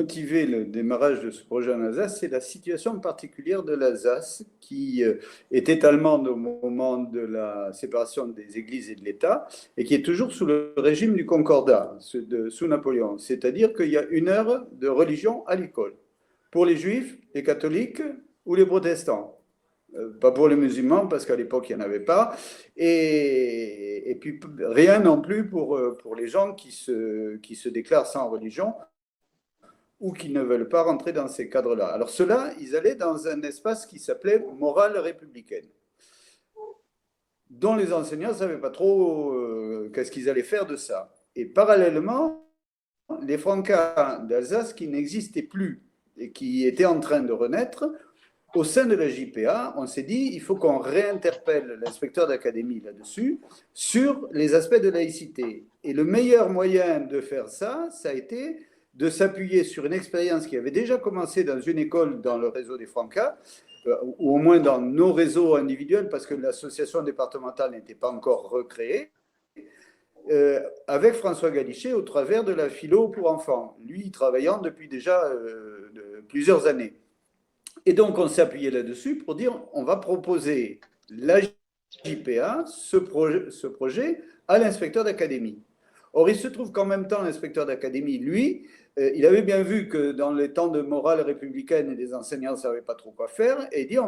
motivé le démarrage de ce projet en Alsace, c'est la situation particulière de l'Alsace qui était allemande au moment de la séparation des églises et de l'État et qui est toujours sous le régime du Concordat, sous Napoléon. C'est-à-dire qu'il y a 1 heure de religion à l'école pour les juifs, les catholiques ou les protestants. Pas pour les musulmans, parce qu'à l'époque, il n'y en avait pas. Et puis, rien non plus pour les gens qui se déclarent sans religion ou qui ne veulent pas rentrer dans ces cadres-là. Alors, ceux-là, ils allaient dans un espace qui s'appelait morale républicaine, dont les enseignants ne savaient pas trop qu'est-ce qu'ils allaient faire de ça. Et parallèlement, les Francas d'Alsace, qui n'existaient plus et qui étaient en train de renaître, au sein de la JPA, on s'est dit il faut qu'on réinterpelle l'inspecteur d'académie là-dessus sur les aspects de laïcité. Et le meilleur moyen de faire ça, ça a été de s'appuyer sur une expérience qui avait déjà commencé dans une école dans le réseau des Francas, ou au moins dans nos réseaux individuels, parce que l'association départementale n'était pas encore recréée, avec François Galichet au travers de la philo pour enfants, lui travaillant depuis déjà plusieurs années. Et donc, on s'est appuyé là-dessus pour dire on va proposer la JPA, ce projet, à l'inspecteur d'académie. Or, il se trouve qu'en même temps, l'inspecteur d'académie, lui, il avait bien vu que dans les temps de morale républicaine, les enseignants ne savaient pas trop quoi faire, et il dit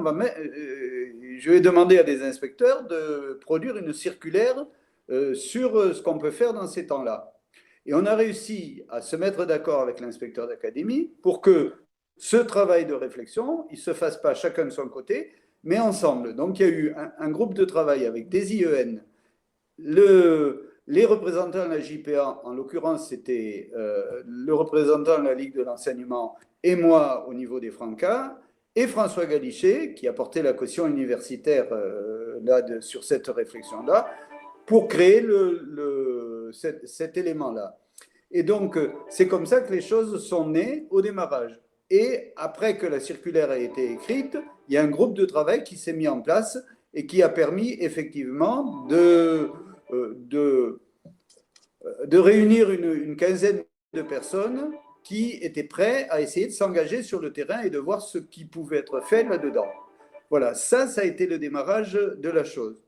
je vais demander à des inspecteurs de produire une circulaire sur ce qu'on peut faire dans ces temps-là. Et on a réussi à se mettre d'accord avec l'inspecteur d'académie pour que ce travail de réflexion, il ne se fasse pas chacun de son côté, mais ensemble. Donc, il y a eu un groupe de travail avec des IEN, les représentants de la JPA, en l'occurrence, c'était le représentant de la Ligue de l'enseignement et moi au niveau des Francas, et François Galichet, qui a porté la caution universitaire sur cette réflexion-là, pour créer cet élément-là. Et donc, c'est comme ça que les choses sont nées au démarrage. Et après que la circulaire a été écrite, il y a un groupe de travail qui s'est mis en place et qui a permis effectivement de réunir une quinzaine de personnes qui étaient prêts à essayer de s'engager sur le terrain et de voir ce qui pouvait être fait là-dedans. Voilà, ça a été le démarrage de la chose.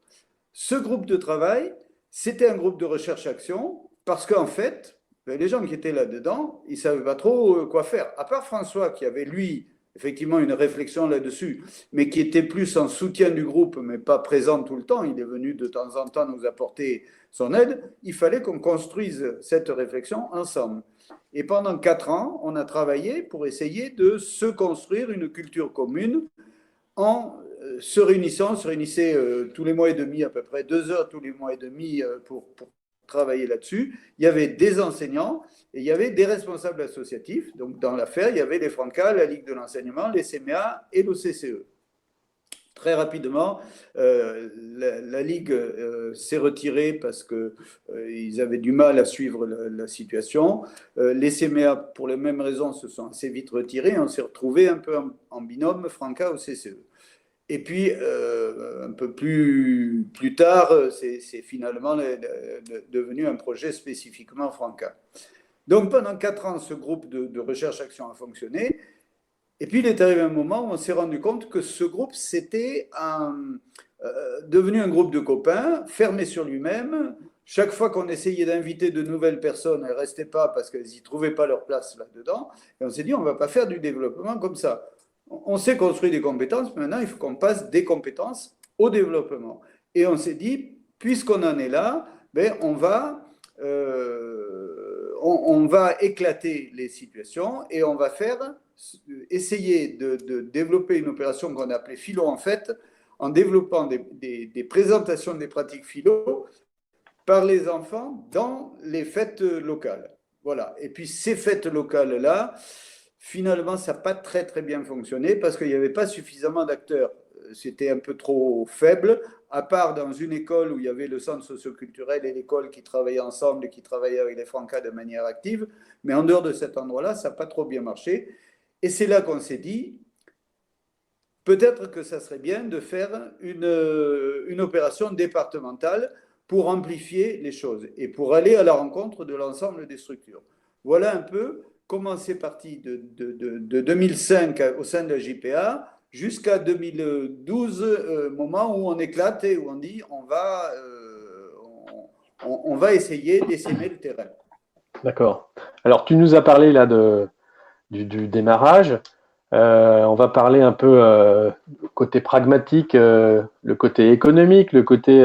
Ce groupe de travail, c'était un groupe de recherche-action parce qu'en fait, les gens qui étaient là-dedans, ils ne savaient pas trop quoi faire. À part François, qui avait, lui, effectivement une réflexion là-dessus, mais qui était plus en soutien du groupe, mais pas présent tout le temps, il est venu de temps en temps nous apporter son aide, il fallait qu'on construise cette réflexion ensemble. Et pendant 4 ans, on a travaillé pour essayer de se construire une culture commune en se réunissant, se réunissait tous les mois et demi, à peu près 2 heures tous les mois et demi pour travailler là-dessus. Il y avait des enseignants et il y avait des responsables associatifs. Donc, dans l'affaire, il y avait les Francas, la Ligue de l'enseignement, les CMA et l'OCCE. Très rapidement, la Ligue s'est retirée parce qu'ils avaient du mal à suivre la situation. Les CMA, pour les mêmes raisons, se sont assez vite retirés. On s'est retrouvés un peu en binôme Franca-OCCE. Et puis, un peu plus tard, c'est finalement devenu un projet spécifiquement Franca. Donc, pendant 4 ans, ce groupe de recherche-action a fonctionné. Et puis, il est arrivé un moment où on s'est rendu compte que ce groupe, c'était devenu un groupe de copains, fermé sur lui-même. Chaque fois qu'on essayait d'inviter de nouvelles personnes, elles ne restaient pas parce qu'elles n'y trouvaient pas leur place là-dedans. Et on s'est dit, on ne va pas faire du développement comme ça. On sait construire des compétences, mais maintenant, il faut qu'on passe des compétences au développement. Et on s'est dit, puisqu'on en est là, ben, on va éclater les situations et on va essayer de développer une opération qu'on a appelée philo en fait, en développant des présentations des pratiques philo par les enfants dans les fêtes locales. Voilà. Et puis ces fêtes locales-là, finalement, ça n'a pas très très bien fonctionné parce qu'il n'y avait pas suffisamment d'acteurs. C'était un peu trop faible, à part dans une école où il y avait le centre socioculturel et l'école qui travaillaient ensemble et qui travaillaient avec les Francas de manière active. Mais en dehors de cet endroit-là, ça n'a pas trop bien marché. Et c'est là qu'on s'est dit, peut-être que ça serait bien de faire une opération départementale pour amplifier les choses et pour aller à la rencontre de l'ensemble des structures. Voilà un peu commencé partie de 2005 au sein de la JPA jusqu'à 2012, moment où on éclate et où on dit on va essayer d'essaimer le terrain. D'accord. Alors, tu nous as parlé là du démarrage. On va parler un peu côté pragmatique, le côté économique, le côté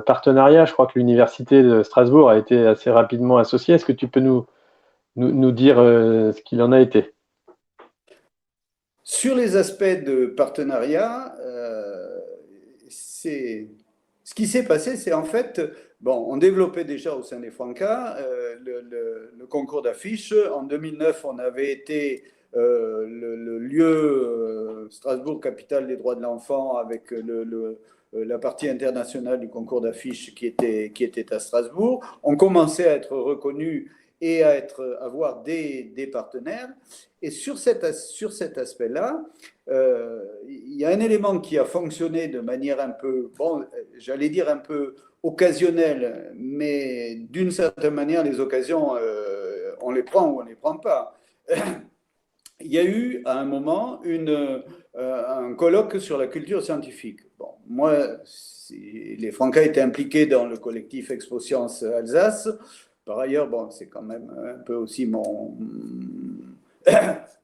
partenariat. Je crois que l'université de Strasbourg a été assez rapidement associée. Est-ce que tu peux nous dire ce qu'il en a été? Sur les aspects de partenariat, ce qui s'est passé, c'est en fait, bon, on développait déjà au sein des Francas le concours d'affiches. En 2009, on avait été le lieu Strasbourg, capitale des droits de l'enfant, avec la partie internationale du concours d'affiches qui était à Strasbourg. On commençait à être reconnu et à avoir des partenaires. Et sur cet aspect-là, il y a un élément qui a fonctionné de manière un peu, bon, j'allais dire un peu occasionnelle, mais d'une certaine manière, les occasions, on les prend ou on ne les prend pas. Il y a eu à un moment un colloque sur la culture scientifique. Bon, moi, les Francas étaient impliqués dans le collectif Expo Science Alsace. Par ailleurs, bon, c'est quand même un peu aussi mon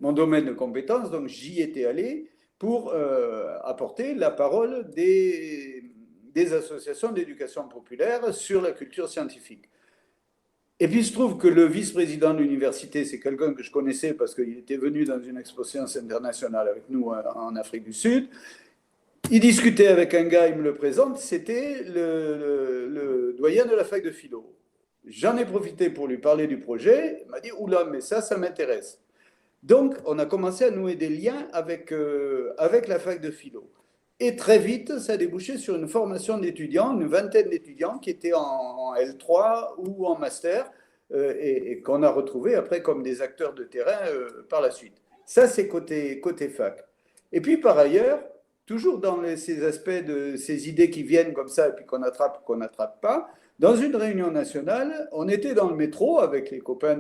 domaine de compétence, donc j'y étais allé pour apporter la parole des associations d'éducation populaire sur la culture scientifique. Et puis il se trouve que le vice-président de l'université, c'est quelqu'un que je connaissais parce qu'il était venu dans une expo science internationale avec nous en Afrique du Sud. Il discutait avec un gars, il me le présente, c'était le doyen de la fac de philo. J'en ai profité pour lui parler du projet. Il m'a dit, oula, mais ça m'intéresse. Donc, on a commencé à nouer des liens avec la fac de philo. Et très vite, ça a débouché sur une formation d'étudiants, une vingtaine d'étudiants qui étaient en L3 ou en master et qu'on a retrouvés après comme des acteurs de terrain par la suite. Ça, c'est côté fac. Et puis, par ailleurs, toujours dans ces aspects de ces idées qui viennent comme ça et puis qu'on attrape pas, dans une réunion nationale, on était dans le métro avec les copains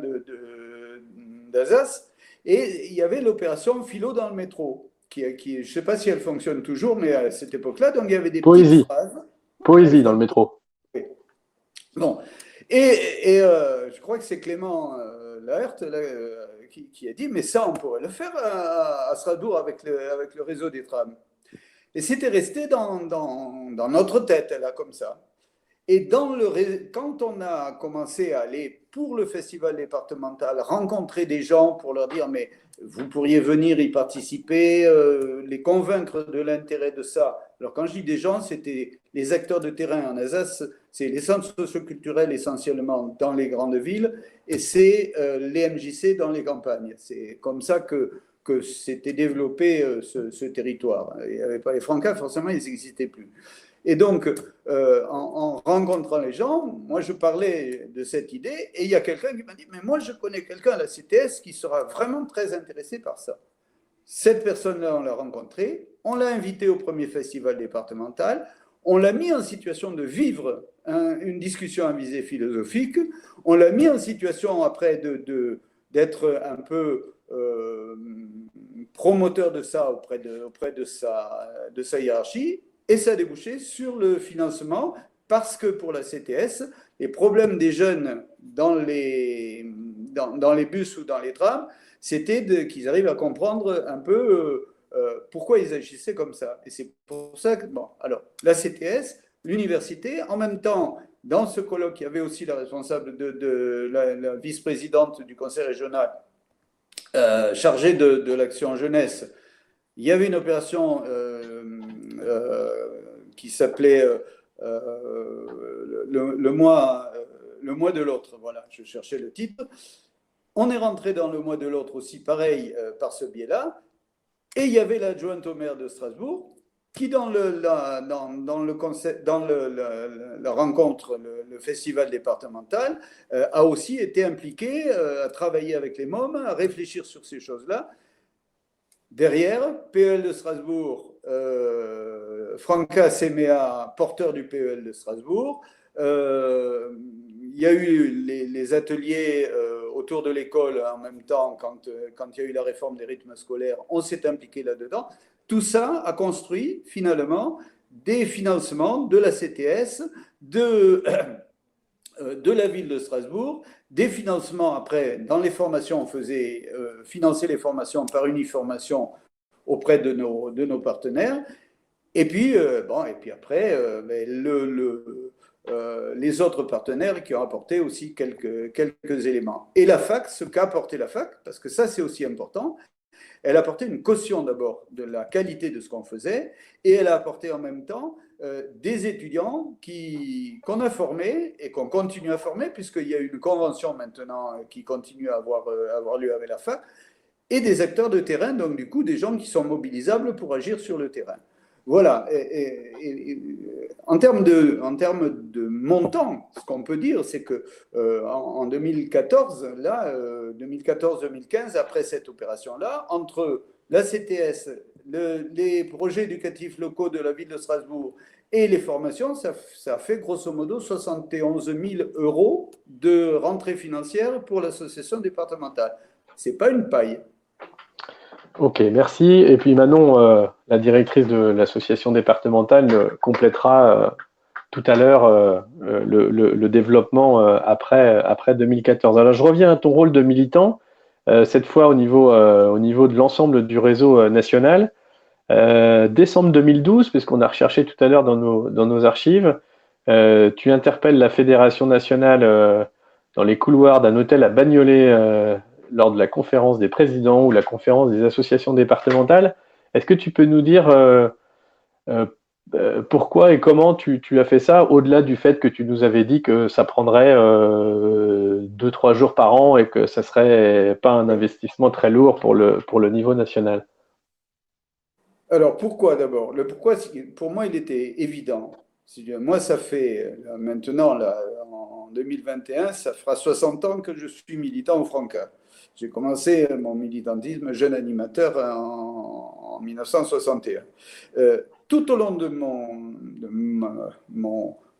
d'Alsace et il y avait l'opération Philo dans le métro je ne sais pas si elle fonctionne toujours, mais à cette époque-là, donc il y avait des petites phrases. Poésie dans le métro. Bon, et je crois que c'est Clément Laerte qui a dit, mais ça, on pourrait le faire à Strasbourg avec le réseau des trams. Et c'était resté dans notre tête, là, comme ça. Et quand on a commencé à aller pour le festival départemental, rencontrer des gens pour leur dire, mais vous pourriez venir y participer, les convaincre de l'intérêt de ça. Alors quand je dis des gens, c'était les acteurs de terrain en Alsace, c'est les centres socioculturels essentiellement dans les grandes villes, et c'est les MJC dans les campagnes. C'est comme ça que s'était développé ce territoire. Il n'y avait pas les Francas, forcément, ils n'existaient plus. Et donc, en rencontrant les gens, moi je parlais de cette idée et il y a quelqu'un qui m'a dit, mais moi je connais quelqu'un à la CTS qui sera vraiment très intéressé par ça. Cette personne-là, on l'a rencontrée, on l'a invité au premier festival départemental, on l'a mis en situation de vivre une discussion à visée philosophique, on l'a mis en situation après d'être un peu promoteur de ça auprès de sa hiérarchie. Et ça a débouché sur le financement parce que pour la CTS, les problèmes des jeunes dans les bus ou dans les trams, c'était qu'ils arrivent à comprendre un peu pourquoi ils agissaient comme ça. Et c'est pour ça que, bon, alors, la CTS, l'université, en même temps, dans ce colloque, il y avait aussi la responsable de la vice-présidente du conseil régional chargée de l'action jeunesse. Il y avait une opération qui s'appelait le mois de l'autre. Voilà, je cherchais le titre. On est rentré dans le mois de l'autre aussi, pareil, par ce biais-là. Et il y avait l'adjointe au maire de Strasbourg qui, dans la rencontre, le festival départemental, a aussi été impliqué, à travailler avec les mômes, à réfléchir sur ces choses-là. Derrière, PEL de Strasbourg, Franca Séméa, porteur du PEL de Strasbourg. Il y a eu les ateliers autour de l'école en même temps, quand il y a eu la réforme des rythmes scolaires, on s'est impliqué là-dedans. Tout ça a construit finalement des financements de la CTS, de la ville de Strasbourg, des financements après, dans les formations, on faisait financer les formations par uniformation auprès de nos partenaires. Et puis, et puis après, les autres partenaires qui ont apporté aussi quelques éléments. Et la fac, ce qu'a apporté la fac, parce que ça c'est aussi important, elle a apporté une caution d'abord de la qualité de ce qu'on faisait, et elle a apporté en même temps des étudiants qu'on a formés et qu'on continue à former, puisqu'il y a une convention maintenant qui continue à avoir lieu avec la fac, et des acteurs de terrain, donc du coup des gens qui sont mobilisables pour agir sur le terrain. Voilà. En termes de montant, ce qu'on peut dire, c'est que en 2014, là, 2014-2015, après cette opération-là, entre la CTS, les projets éducatifs locaux de la ville de Strasbourg et les formations, ça fait grosso modo 71 000 euros de rentrée financière pour l'association départementale. C'est pas une paille. Ok, merci. Et puis Manon, la directrice de l'association départementale, complétera tout à l'heure le développement après 2014. Alors je reviens à ton rôle de militant, cette fois au niveau de l'ensemble du réseau national. Décembre 2012, puisqu'on a recherché tout à l'heure dans nos archives, tu interpelles la Fédération nationale dans les couloirs d'un hôtel à Bagnolet lors de la conférence des présidents ou la conférence des associations départementales. Est-ce que tu peux nous dire euh, pourquoi et comment tu as fait ça, au-delà du fait que tu nous avais dit que ça prendrait 2-3 jours par an et que ça serait pas un investissement très lourd pour le niveau national? Alors, pourquoi d'abord? Le pourquoi, pour moi, il était évident. Moi, ça fait maintenant, là, en 2021, ça fera 60 ans que je suis militant au Franca. J'ai commencé mon militantisme jeune animateur en 1961. Tout au long de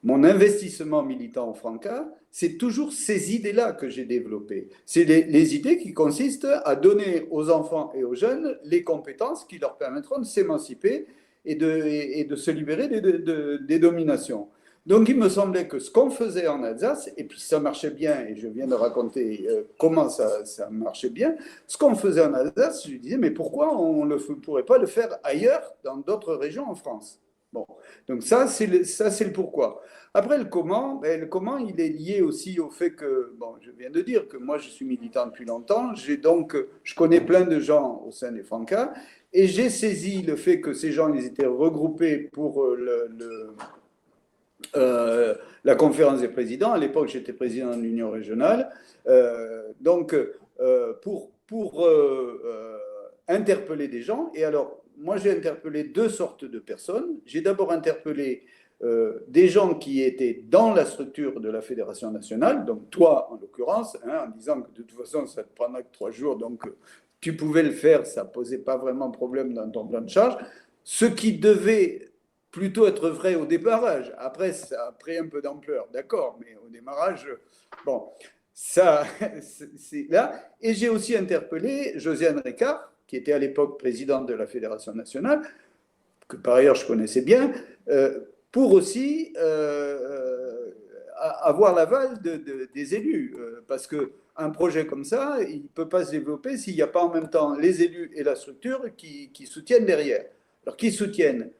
mon investissement militant au Franca, c'est toujours ces idées-là que j'ai développées. C'est les idées qui consistent à donner aux enfants et aux jeunes les compétences qui leur permettront de s'émanciper et de se libérer des dominations. Donc il me semblait que ce qu'on faisait en Alsace, et puis ça marchait bien, et je viens de raconter comment ça marchait bien, ce qu'on faisait en Alsace, je disais, mais pourquoi on ne pourrait pas le faire ailleurs, dans d'autres régions en France? Bon, donc ça, c'est le pourquoi. Après, le comment, il est lié aussi au fait que, bon, je viens de dire que moi, je suis militant depuis longtemps, je connais plein de gens au sein des Francas, et j'ai saisi le fait que ces gens, ils étaient regroupés pour la conférence des présidents. À l'époque, j'étais président de l'Union régionale. Pour interpeller des gens. Et alors, moi, j'ai interpellé deux sortes de personnes. J'ai d'abord interpellé des gens qui étaient dans la structure de la Fédération nationale, donc toi en l'occurrence, hein, en disant que de toute façon ça te prendra que 3 jours, donc tu pouvais le faire, ça ne posait pas vraiment de problème dans ton plan de charge. Ce qui devait plutôt être vrai au démarrage. Après, ça a pris un peu d'ampleur, d'accord, mais au démarrage, bon, ça, c'est là. Et j'ai aussi interpellé Josiane Ricard, qui était à l'époque présidente de la Fédération nationale, que par ailleurs je connaissais bien, pour aussi avoir l'aval des élus. Parce qu'un projet comme ça, il ne peut pas se développer s'il n'y a pas en même temps les élus et la structure qui soutiennent derrière. Alors, qui soutiennent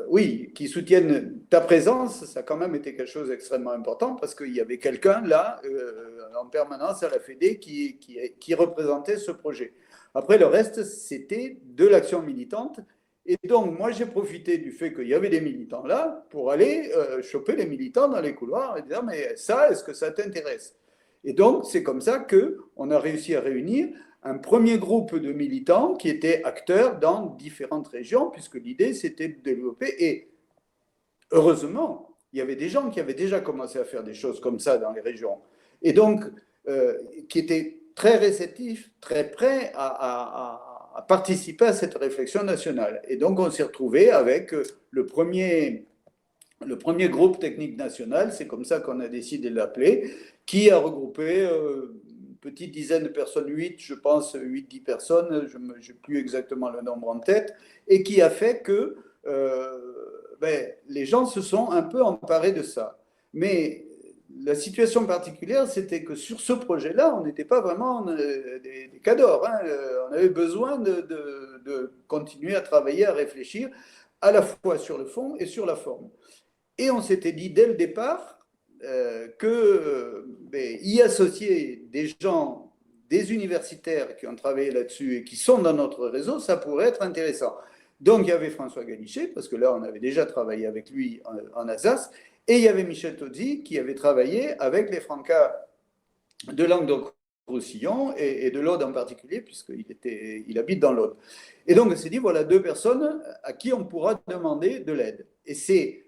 oui, qui soutiennent ta présence, ça a quand même été quelque chose d'extrêmement important parce qu'il y avait quelqu'un là, en permanence à la Fédé, qui représentait ce projet. Après, le reste, c'était de l'action militante. Et donc, moi, j'ai profité du fait qu'il y avait des militants là pour aller choper les militants dans les couloirs et dire, mais ça, est-ce que ça t'intéresse? Et donc, c'est comme ça qu'on a réussi à réunir un premier groupe de militants qui étaient acteurs dans différentes régions, puisque l'idée, c'était de développer. Et heureusement, il y avait des gens qui avaient déjà commencé à faire des choses comme ça dans les régions. Et donc, qui étaient très réceptifs, très prêts à participer à cette réflexion nationale. Et donc, on s'est retrouvé avec le premier groupe technique national, c'est comme ça qu'on a décidé de l'appeler, qui a regroupé petite dizaine de personnes, 8, je pense, 8-10 personnes, je n'ai plus exactement le nombre en tête, et qui a fait que les gens se sont un peu emparés de ça. Mais la situation particulière, c'était que sur ce projet-là, on n'était pas vraiment des cadors. Hein. On avait besoin de continuer à travailler, à réfléchir, à la fois sur le fond et sur la forme. Et on s'était dit dès le départ y associer des gens, des universitaires qui ont travaillé là-dessus et qui sont dans notre réseau, ça pourrait être intéressant. Donc il y avait François Galichet, parce que là on avait déjà travaillé avec lui en Alsace, et il y avait Michel Tozzi qui avait travaillé avec les Francas de Languedoc-Roussillon et de l'Aude en particulier, puisqu'il habite dans l'Aude. Et donc on s'est dit, voilà 2 personnes à qui on pourra demander de l'aide. Et c'est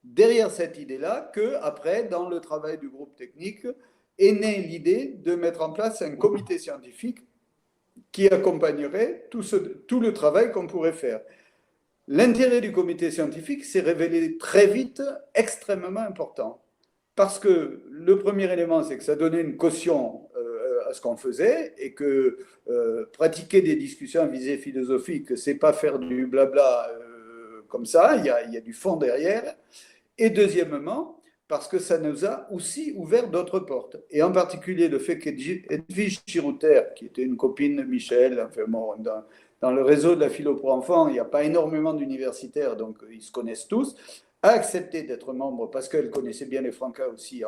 derrière cette idée-là que, après, dans le travail du groupe technique, est née l'idée de mettre en place un comité scientifique qui accompagnerait tout le travail qu'on pourrait faire. L'intérêt du comité scientifique s'est révélé très vite extrêmement important. Parce que le premier élément, c'est que ça donnait une caution à ce qu'on faisait et que pratiquer des discussions à visée philosophique, c'est pas faire du blabla comme ça, il y a du fond derrière. Et deuxièmement, parce que ça nous a aussi ouvert d'autres portes. Et en particulier le fait qu'Edwige Chirouter, qui était une copine de Michel, enfin bon, dans le réseau de la philo pour enfants, il n'y a pas énormément d'universitaires, donc ils se connaissent tous, a accepté d'être membre parce qu'elle connaissait bien les Francas aussi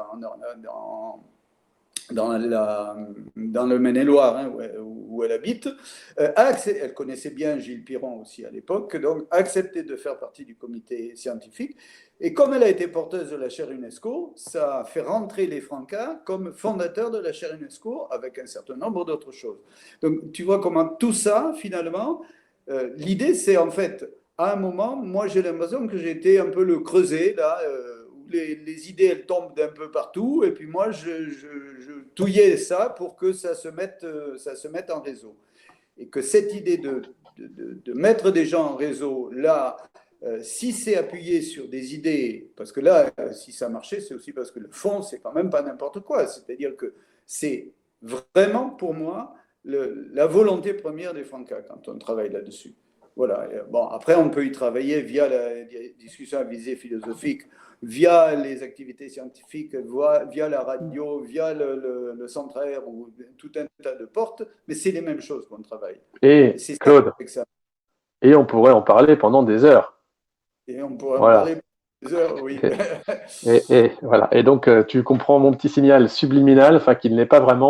dans le Maine-et-Loire, hein, où elle habite. Elle connaissait bien Gilles Piron aussi à l'époque, donc a accepté de faire partie du comité scientifique. Et comme elle a été porteuse de la chaire UNESCO, ça a fait rentrer les Francas comme fondateurs de la chaire UNESCO avec un certain nombre d'autres choses. Donc tu vois comment tout ça, finalement, l'idée c'est en fait, à un moment, moi j'ai l'impression que j'ai été un peu le creuset, là, où les idées elles tombent d'un peu partout, et puis moi je touillais ça pour que ça se mette en réseau. Et que cette idée de mettre des gens en réseau, là, si c'est appuyé sur des idées, parce que là, si ça marchait, c'est aussi parce que le fond, c'est quand même pas n'importe quoi. C'est-à-dire que c'est vraiment, pour moi, la volonté première des Francas quand on travaille là-dessus. Voilà. Bon, après, on peut y travailler via la discussion à visée philosophique, via les activités scientifiques, via la radio, via le centre air ou tout un tas de portes, mais c'est les mêmes choses qu'on travaille. Et Claude, et on pourrait en parler pendant des heures. Et on pourrait en parler pendant des heures, oui. Et voilà. Et donc, tu comprends mon petit signal subliminal, enfin, qu'il n'est pas vraiment